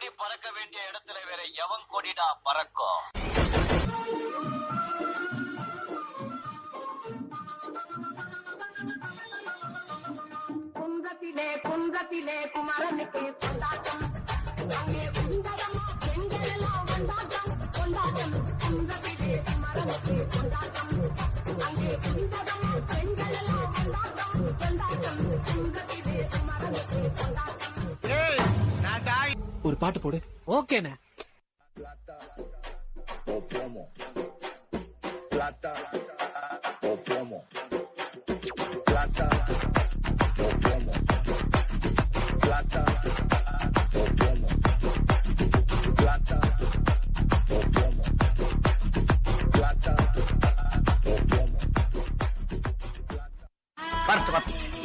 கொடி பறக்க வேண்டிய இடத்துல வேற எவன் கொடிடா பறக்கும்? குன்றத்திலே குன்றத்திலே குமரனுக்கு கொண்டாட்டம், அங்கே குந்தரமா பெண்கள் எல்லாம் கொண்டாட்டம் கொண்டாட்டம். குன்றத்திலே குமரனுக்கு கொண்டாட்டம், அங்கே குந்தரமா பெண்கள் எல்லாம் கொண்டாட்டம் கொண்டாட்டம். குன்றத்திலே குமரனுக்கு கொண்டாட்டம். ஒரு பாட்டு போடு. ஓகேண்ணே.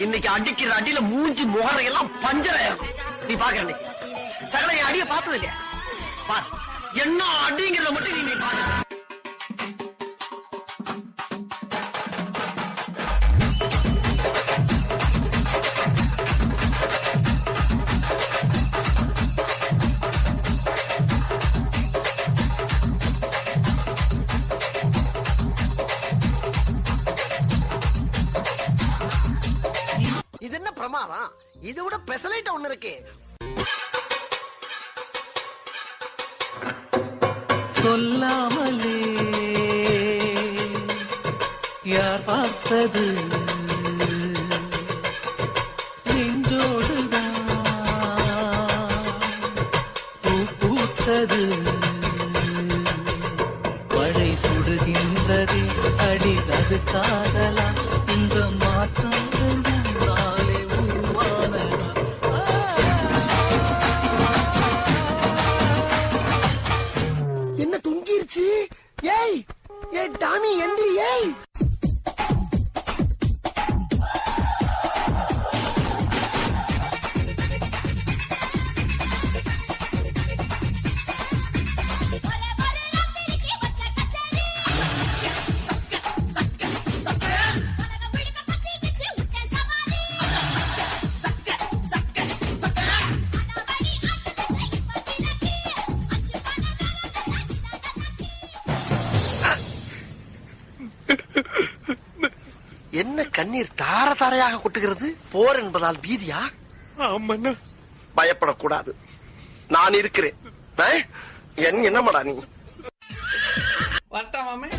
இன்னைக்கு அடிக்கிற அடியில மூஞ்சி முகரையெல்லாம் பஞ்சராயிரும். நீ பாக்குற சகல என் அடிய பார்த்தது இல்லையா? பாரு என்ன அடிங்கிறத மட்டும் நீ பாரு. இது என்ன பிரமாதம்? இதை விட பெசலைட்ட ஒண்ணு இருக்கு. சொல்லாமலே யார் பார்த்தது நெஞ்சோடுதான் பூ பூத்தது. மழை சுடுகின்றது அடி அது காதலா? இந்த மாற்றம் என்ன தொங்கிருச்சு? ஏய் ஏய் டாமி எந்திரி. ஏய் என்ன கண்ணீர் தார தாரையாக கொட்டுகிறது? போர் என்பதால் பீதியா? பயப்படக்கூடாது, நான் இருக்கிறேன். என்னமாடா நீ? வரட்டா மாமே.